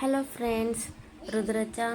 Hello friends, रुद्रच्या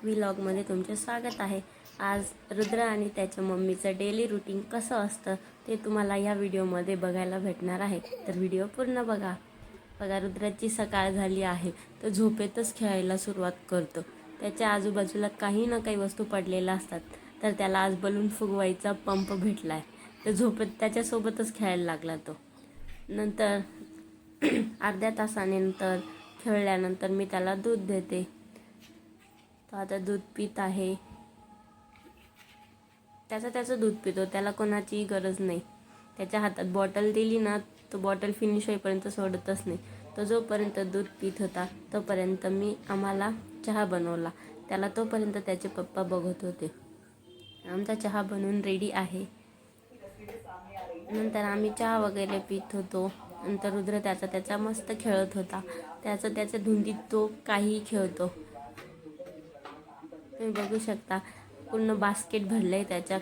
व्लॉगमध्ये तुमचे स्वागत आहे. आज रुद्र आणि त्याच्या मम्मीचं डेली रुटीन कसं असतं ते तुम्हाला या व्हिडिओमध्ये बघायला भेटणार आहे. तर व्हिडिओ पूर्ण बघा. रुद्राची सकाळ झाली आहे, तर झोपेतच खेळायला सुरुवात करतो. त्याच्या आजूबाजूला काही ना काही वस्तू पडलेल्या असतात. तर त्याला आज बलून फुगवायचा पंप भेटला आहे, तर झोपेत त्याच्यासोबतच खेळायला लागला तो. नंतर अर्ध्या तासानंतर खेळल्यानंतर मी त्याला दूध देते. तो आता दूध पित आहे. त्याचं दूध पितो, त्याला कोणाचीही गरज नाही. त्याच्या हातात बॉटल दिली ना, तो बॉटल फिनिश होईपर्यंत सोडतच नाही. तो जोपर्यंत दूध पित होता तोपर्यंत मी आम्हाला चहा बनवला. त्याला तोपर्यंत त्याचे पप्पा बघत होते. आमचा चहा बनवून रेडी आहे. नंतर आम्ही चहा वगैरे पित होतो. नंतर रुद्र त्याचा मस्त खेळत होता. त्याच्या धुंदीत तो काहीही खेळतो. तुम्ही बघू शकता, पूर्ण बास्केट भरलं आहे त्याच्या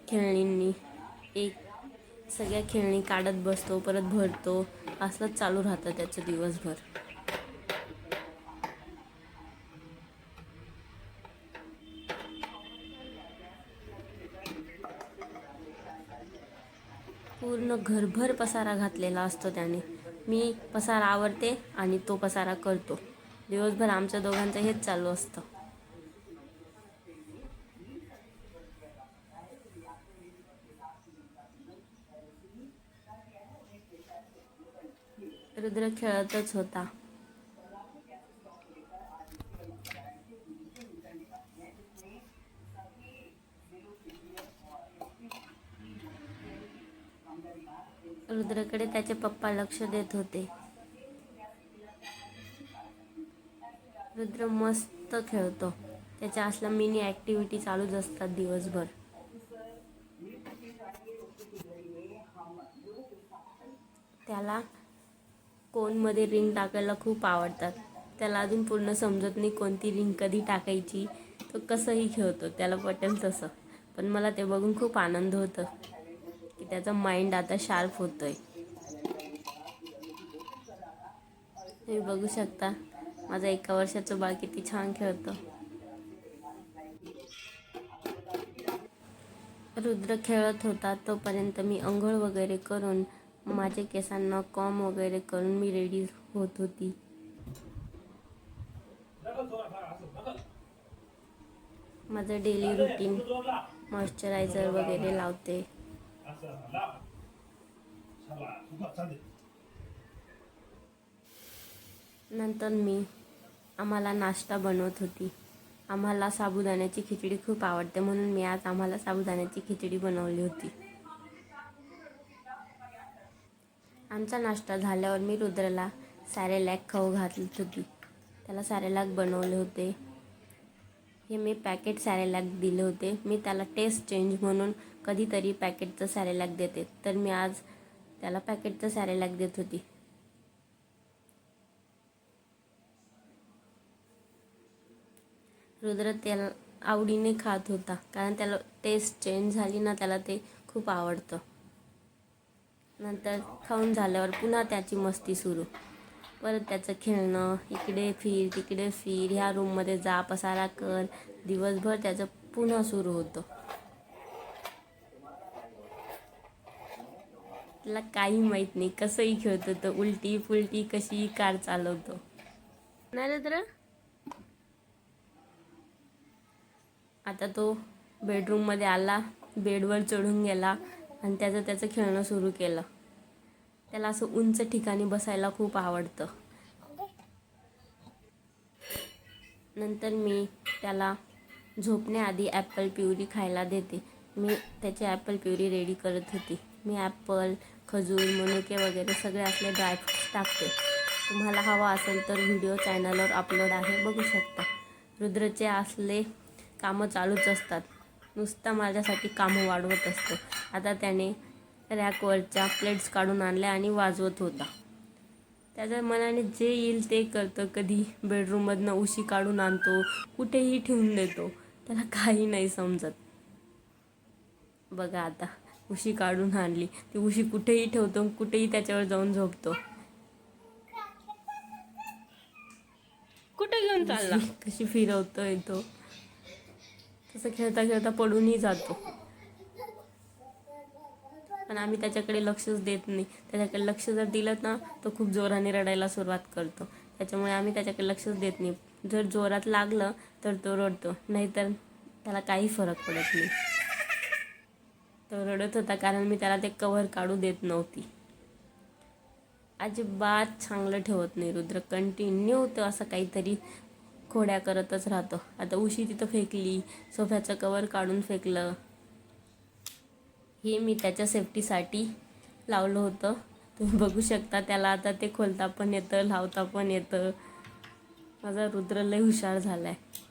खेळणींनी. सगळ्या खेळणी काढत बसतो, परत भरतो. असंच चालू राहतं त्याचं दिवसभर. पूर्ण घरभर पसारा घातलेला असतो त्याने. मी पसारा आवरते आणि तो पसारा करतो. दिवसभर आमच्या दोघांचं हेच चालू असतं. रुद्र खेळतच होता. रुद्रकडे त्याचे पप्पा लक्ष देत होते. रुद्र मस्त खेळतो. त्याच्या असल्या मिनी ॲक्टिव्हिटी चालूच असतात दिवसभर. त्याला कोनमध्ये रिंग टाकायला खूप आवडतात. त्याला अजून पूर्ण समजत नाही कोणती रिंग कधी टाकायची. तो कसंही खेळतो, त्याला पटेल तसं. पण मला ते बघून खूप आनंद होतं की त्याचा माइंड आता शार्प होतोय. तुम्ही बघू शकता, माझं 1 वर्षाचं बाळ किती छान खेळतं. रुद्र खेळत होता तोपर्यंत मी अंघोळ वगैरे करून, माझे केसांना कॉम वगैरे करून मी रेडी होत होती. माझं डेली रुटीन, मॉइश्चरायझर वगैरे लावते. नंतर मी आम्हाला नाश्ता बनवत होती. आम्हाला साबुदाण्याची खिचडी खूप आवडते, म्हणून मी आज आम्हाला साबुदाण्याची खिचडी बनवली होती. आमचा नाश्ता झाल्यावर मी रुद्रला सॅरेलॅक खाऊ घालत होती. त्याला सॅरेलॅक बनवले होते. हे मी पॅकेट सॅरेलॅक दिले होते. मी त्याला टेस्ट चेंज म्हणून कधीतरी पॅकेटचं सॅरेलॅक देते, तर मी आज त्याला पॅकेटचं सॅरेलॅक देत होती. रुद्र त्याला आवडीने खात होता, कारण त्याला टेस्ट चेंज झाली ना, त्याला ते खूप आवडतं. नंतर खाऊन झाल्यावर पुन्हा त्याची मस्ती सुरू. परत त्याचं खेळणं, इकडे फिर तिकडे फिर, ह्या रूममध्ये जा, पसारा कर. दिवसभर त्याचं पुन्हा सुरू होतं. त्याला काही माहीत नाही, कसंही खेळतो तो. उलटी फुलटी कशीही कार चालवतो. नाही रुद्र? आता तो बेडरूममध्ये आला, बेडवर चढून गेला आणि त्याचं खेळणं सुरू केलं. त्याला असं उंच ठिकाणी बसायला खूप आवडतं. नंतर मी त्याला झोपण्याआधी ॲपल प्युरी खायला देते. मी त्याची ॲपल प्युरी रेडी करत होती. मी ॲपल, खजूर, मनुके वगैरे सगळे असले ड्रायफ्रूट्स टाकते. तुम्हाला हवा असेल तर व्हिडिओ चॅनलवर अपलोड आहे, बघू शकता. रुद्रचे असले कामं चालूच असतात. नुसता माझ्यासाठी कामं वाढवत असतो. आता त्याने रॅकवरच्या प्लेट्स काढून आणल्या आणि वाजवत होता. त्याच्या मनाने जे येईल ते करतं. कधी बेडरूममधनं उशी काढून आणतो, कुठेही ठेवून देतो. त्याला काही नाही समजत. बघा आता उशी काढून आणली, ती उशी कुठेही ठेवतो, कुठेही त्याच्यावर जाऊन झोपतो. कुठे घेऊन चालला, कशी फिरवतोय तो. तसं खेळता खेळता पडूनही जातो, पण आम्ही त्याच्याकडे लक्षच देत नाही. त्याच्याकडे लक्ष जर दिलं ना तो खूप जोराने रडायला सुरुवात करतो. त्याच्यामुळे आम्ही त्याच्याकडे लक्षच देत नाही. जर जोरात लागलं तर तो रडतो, नाहीतर त्याला काही फरक पडत नाही. तो रडत होता कारण मी त्याला ते कव्हर काढू देत नव्हती. अजिबात चांगलं ठेवत नाही रुद्र. कंटिन्यू तो असं काहीतरी खोड्या करतच राहतो. आता उशी तिथं फेकली, सोफ्याचं कवर काढून फेकलं. हे मी त्याच्या सेफ्टीसाठी लावलं होतं. तुम्ही बघू शकता त्याला आता ते खोलता पण येतं, लावता पण येतं. माझा रुद्र लय हुशार झाला आहे.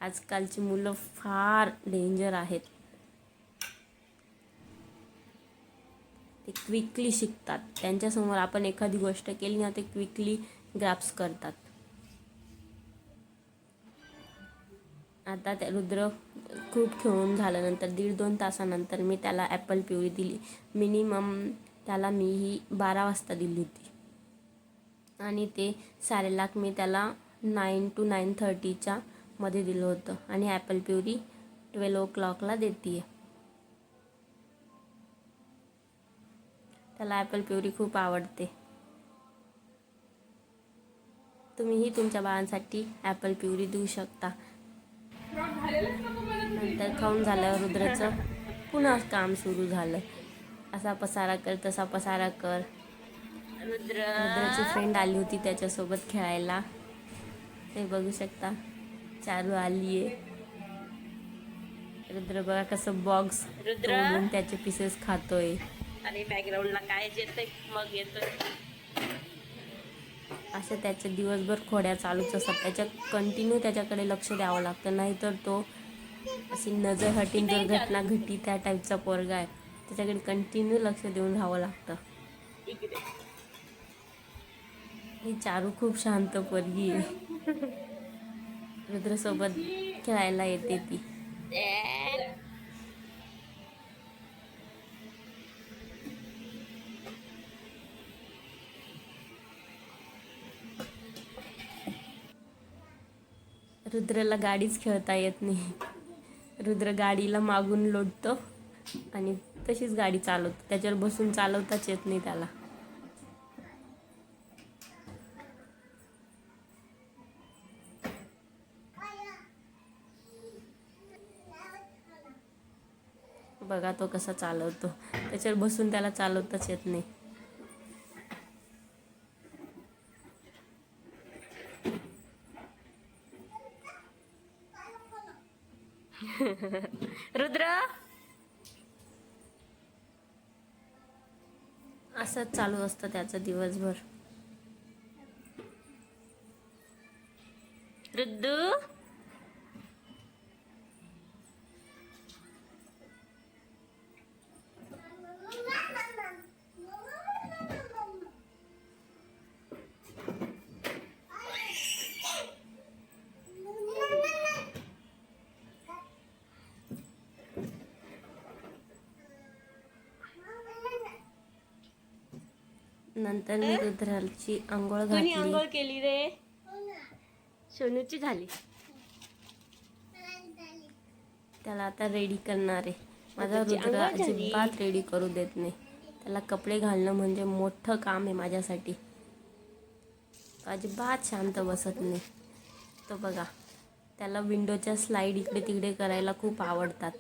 आजकालची मुलं फार डेंजर आहेत. ते क्विकली शिकतात. त्यांच्यासमोर आपण एखादी गोष्ट केली ना ते क्विकली ग्रॅप्स करतात. आता त्या रुद्र खूप खेळून झाल्यानंतर 1.5-2 तासानंतर मी त्याला ॲपल प्युरी दिली. मिनिमम त्याला मी ही 12 वाजता दिली होती आणि ते सॅरेलॅक मी त्याला 9 to 9:30च्या मध्ये दिलं होतं आणि ॲपल प्युरी 12 o'clockला देते. त्याला ॲपल प्युरी खूप आवडते. तुम्हीही तुमच्या बाळांसाठी ॲपल प्युरी देऊ शकता. नंतर खाऊन झाल्यावर रुद्राचं पुन्हा काम सुरू झालं. असा पसारा कर, तसा पसारा कर. रुद्राची फ्रेंड आली होती त्याच्यासोबत खेळायला. ते बघू शकता, चारू आली आहे. रुद्र बघा कसं बॉक्स तोडून त्याचे पीसेस खातोय. आणि बॅकग्राऊंडला काय येतंय मग येतोय. असं त्याचे दिवसभर खोड्या चालूच असतात. त्याच्या कंटिन्यू त्याच्याकडे लक्ष द्यावं लागतं, नाहीतर तो अशी नजर हटीन दुर्घटना घटी त्या टाईपचा पोरगा आहे. त्याच्याकडे कंटिन्यू लक्ष देऊन राहावं लागतं. ही चारू खूप शांत पोरगी आहे. रुद्रसोबत खेळायला येते ती. रुद्रला गाडीच खेळता येत नाही. रुद्र गाडीला मागून लोटतो आणि तशीच गाडी चालवतो. त्याच्यावर बसून चालवताच येत नाही त्याला. बघा तो कसा चालवतो. त्याच्यावर बसून त्याला चालवताच येत नाही. रुद्र असंच चालू असतं त्याचं दिवसभर. रुद्दू नंतर मी रुद्राची आंघोळ घातली. आंघोळ केली रे? सोनूची झाली. त्याला आता रेडी करणार आहे. माझा रुद्र अजिबात रेडी करू देत नाही. त्याला कपडे घालणं म्हणजे मोठं काम आहे माझ्यासाठी. अजिबात शांत बसत नाही. तो बघा, त्याला विंडोच्या स्लाईड इकडे तिकडे करायला खूप आवडतात.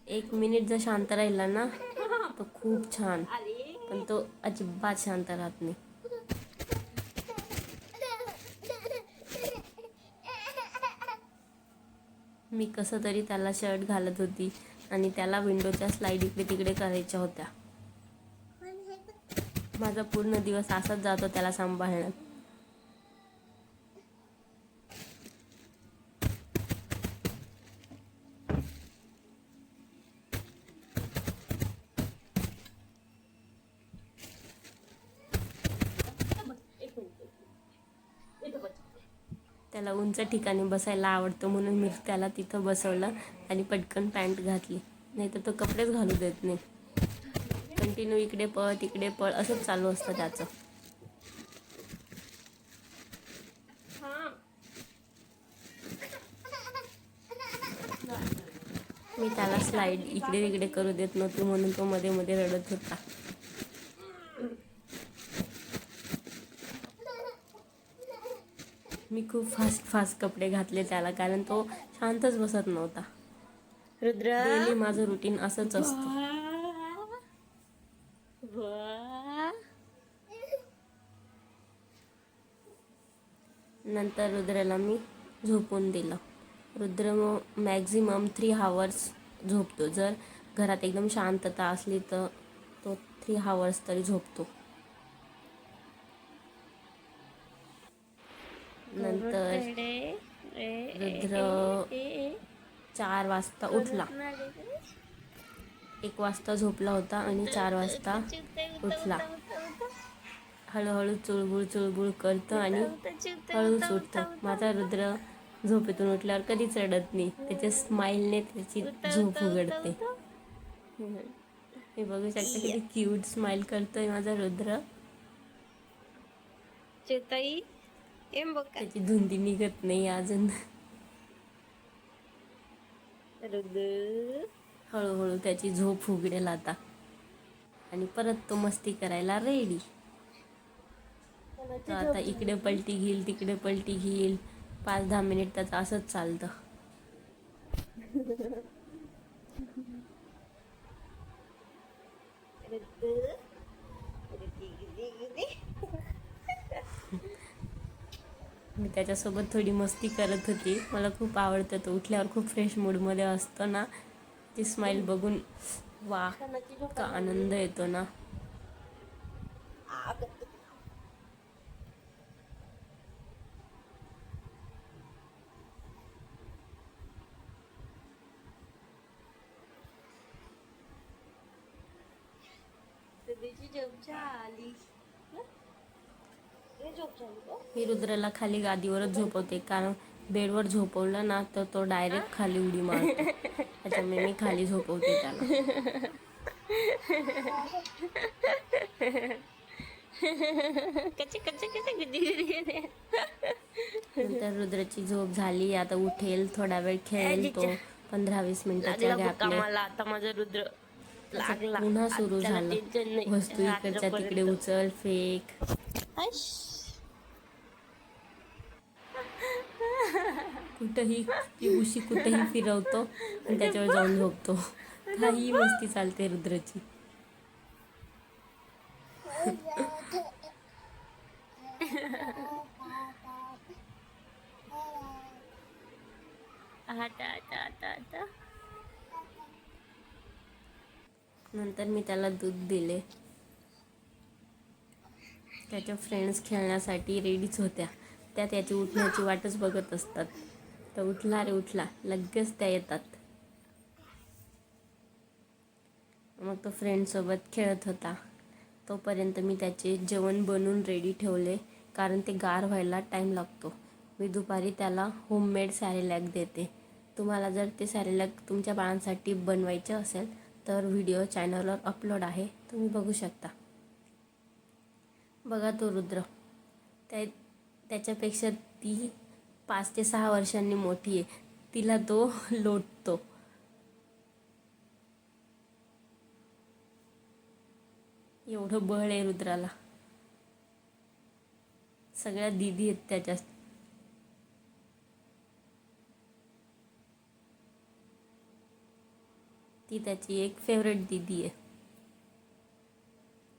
1 मिनिट जर शांत राहिला ना तो खूप छान, पण तो अजिबात शांत राहत नाही. मी कसं तरी त्याला शर्ट घालत होती आणि त्याला विंडोच्या स्लाईड इकडे तिकडे करायच्या होत्या. माझा पूर्ण दिवस असाच जातो त्याला सांभाळण्यात. त्याला उंच ठिकाणी बसायला आवडतं म्हणून मी त्याला तिथं बसवलं आणि पटकन पॅन्ट घातली. नाहीतर तो कपडेच घालू देत नाही. कंटिन्यू इकडे पळ तिकडे पळ असंच चालू असतं त्याचं. मी त्याला स्लाईड इकडे तिकडे करू देत नव्हती म्हणून तो मध्ये मध्ये रडत होता. मी खूप फास्ट कपडे घातले त्याला, कारण तो शांतच बसत नव्हता. रुद्र डेली माझं रुटीन असंच असतं. नंतर रुद्राला मी झोपून दिलं. रुद्र मॅक्झिमम 3 आवर्स झोपतो. जर घरात एकदम शांतता असली तर तो 3 आवर्स तरी झोपतो. नंतर रुद्र 4 वाजता उठला. 1 वाजता झोपला होता आणि 4 वाजता उठला. हळूहळू चुळबुळ करतो आणि हळूच उठतो. माझा रुद्र झोपेतून उठल्यावर कधीच रडत नाही. त्याच्या स्माईलने त्याची झोप उघडते. हे बघू शकता किती क्यूट स्माईल करतोय माझा रुद्र. त्याची धुंदी निघत नाही अजून. हळूहळू त्याची झोप उघडेल आता आणि परत तो मस्ती करायला रेडी. तो आता इकडे पलटी घेईल तिकडे पलटी घेईल. 5-10 मिनिट त्याचं असंच चालतं. मी त्याच्यासोबत थोडी मस्ती करत होती. मला खूप आवडतं. तो उठल्यावर खूप फ्रेश मूडमध्ये असतो ना. ती स्माईल बघून वा का आनंद येतो ना. मी रुद्राला खाली गादीवरच झोपवते, कारण बेडवर झोपवलं ना तर तो डायरेक्ट खाली उडी मारतो. त्याच्यामुळे मी खाली झोपवते त्याला. नंतर रुद्राची झोप झाली. आता उठेल, थोडा वेळ खेळेल तो. 15-20 मिनिटाच्या गॅपने आता माझा रुद्र लागला. पुन्हा सुरू झालं. वस्तू इकडच्या तिकडे उचल फेक. कुठंही ती उशी कुठेही फिरवतो आणि त्याच्यावर जाऊन झोपतो. काही मस्ती चालते रुद्राची. नंतर मी त्याला दूध दिले. त्याच्या फ्रेंड्स खेळण्यासाठी रेडीच होत्या. त्या त्याची उठण्याची वाटच बघत असतात. तर उठला रे उठला, लगेच त्या येतात. मग तो फ्रेंडसोबत खेळत होता. तोपर्यंत मी त्याचे जेवण बनवून रेडी ठेवले, कारण ते गार व्हायला टाईम लागतो. मी दुपारी त्याला होममेड सॅरेलॅक देते. तुम्हाला जर ते सॅरेलॅक तुमच्या बाळांसाठी बनवायचे असेल तर व्हिडिओ चॅनलवर अपलोड आहे, तुम्ही बघू शकता. बघा तो रुद्र, त्याच्यापेक्षा ती 5 ते 6 वर्षांनी मोठी आहे. तिला तो लोटतो. एवढं बळ आहे रुद्राला. सगळ्या दीदी आहेत त्याच्या. ती त्याची एक फेवरेट दीदी आहे.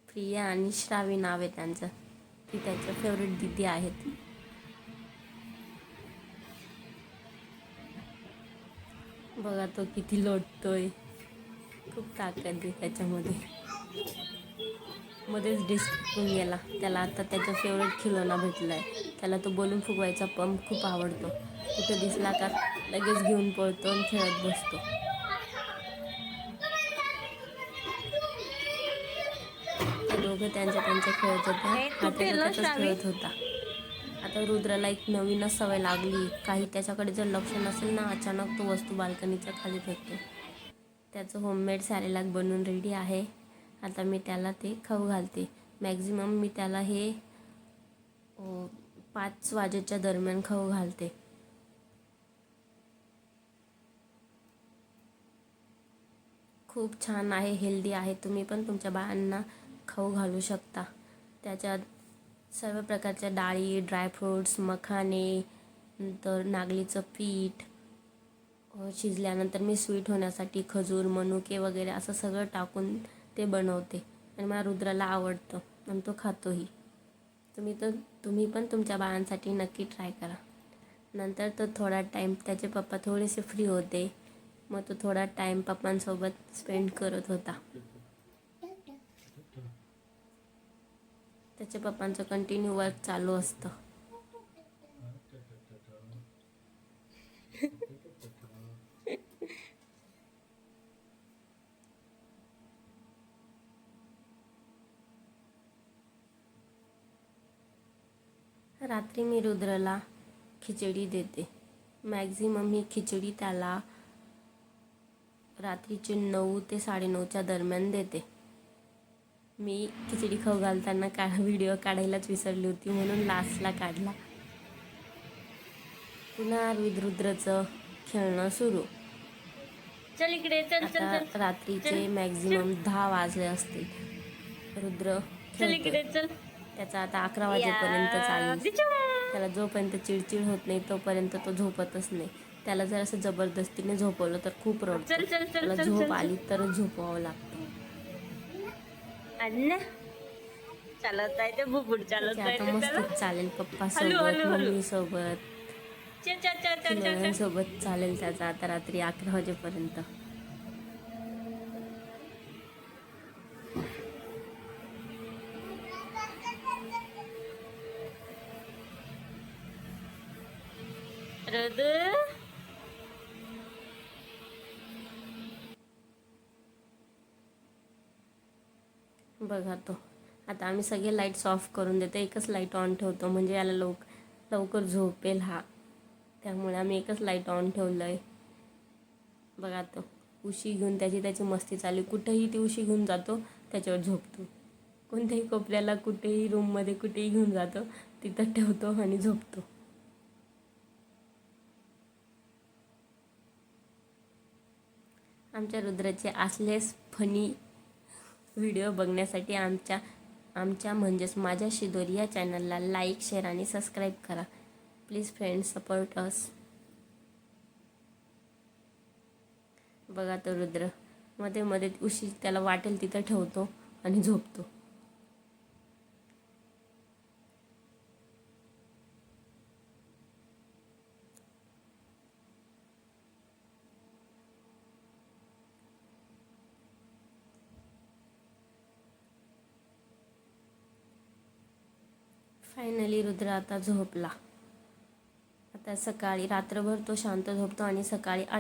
प्रिया आणि श्रावी नाव आहे त्यांचं. ती त्याच्या फेवरेट दीदी आहेत. बघा तो किती लोटतोय. खूप ताकद आहे त्याच्यामध्ये. मध्येच डिस्कून गेला. त्याला आता त्याचा फेवरेट खिलोना भेटला आहे. त्याला तो बलून फुगवायचा पंप खूप आवडतो. कुठं दिसला का लगेच घेऊन पळतो आणि खेळत बसतो. ते दोघं त्यांच्या खेळत होत्या. हा त्याच्यातच खेळत होता. आता रुद्राला एक नवीनच सवय लागली. काही त्याच्याकडे जर लक्ष नसेल ना, अचानक तो वस्तू बाल्कनीच्या खाली फेकतो. त्याचं होममेड सॅरेलॅक बनवून रेडी आहे. आता मी त्याला ते खाऊ घालते. मॅक्झिमम मी त्याला हे 5 वाजेच्या दरम्यान खाऊ घालते. खूप छान आहे, हेल्दी आहे. तुम्ही पण तुमच्या बाळांना खाऊ घालू शकता. त्याच्यात सर्व प्रकारच्या डाळी, ड्रायफ्रूट्स, मखाने, नंतर नागलीचं पीठ, शिजल्यानंतर मी स्वीट होण्यासाठी खजूर, मनुके वगैरे असं सगळं टाकून ते बनवते आणि मला रुद्राला आवडतं आणि तो खातोही. तुम्ही पण तुमच्या बाळांसाठी नक्की ट्राय करा. नंतर तो थोडा टाईम, त्याचे पप्पा थोडेसे फ्री होते, मग तो थोडा टाईम पप्पांसोबत स्पेंड करत होता. त्याच्या पप्पांचं कंटिन्यू वर्क चालू असतं. रात्री मी रुद्रला खिचडी देते. मॅक्झिमम ही खिचडी त्याला रात्रीचे 9 ते 9:30च्या दरम्यान देते. मी खिचडी खाऊ घालताना व्हिडिओ काढायलाच विसरली होती, म्हणून लास्टला काढला. पुन्हा रुद्रचं खेळणं सुरू. चल इकडे, चल चल आता चल रात्रीचे मॅक्झिमम 10 वाजले असतील. रुद्र चल इकडे खेळतोय. चल. त्याचा आता 11 वाजेपर्यंत चालेल. दिचू. त्याला जोपर्यंत चिडचिड होत नाही तोपर्यंत तो झोपतच नाही. त्याला जर असं जबरदस्तीने झोपवलं तर खूप रडतो. चल चल चल त्याला चल झोप चल आली तरच झोपवावं लागतं. अन्न चालवताय ते बुबुड ते चालवताय आता ते त्याला. मस्तच चालेल. हलू, पप्पासोबत, हलू, हलू. मम्मीसोबत, चा चा चा चा चा चा. सोबत चालेल त्याचा आता रात्री 11 वाजेपर्यंत. रुद्र बघा तो आता आम्ही सगळे लाईट्स ऑफ करून देतो, एकच लाईट ऑन ठेवतो म्हणजे याला लवकर झोपेल हा. त्यामुळे आम्ही एकच लाईट ऑन ठेवलं आहे. बघा तो उशी घेऊन त्याची मस्ती चालू. कुठेही ती उशी घेऊन जातो, त्याच्यावर झोपतो. कोणत्याही कोपऱ्याला, कुठेही रूममध्ये कुठेही घेऊन जातो, तिथं ठेवतो आणि झोपतो. आमच्या रुद्राचे असलेच फनी व्हिडिओ बघण्यासाठी आमच्या म्हणजेच माझ्या शिदोरी या चॅनलला लाईक, शेअर आणि सबस्क्राईब करा. Please friends, support us. बघा तो रुद्र मध्ये मध्ये उशी त्याला वाटेल तिथं ठेवतो आणि झोपतो. फायनली रुद्र आता झोपला. आता सकाळी रात्रभर तो शांत झोपतो आणि सकाळी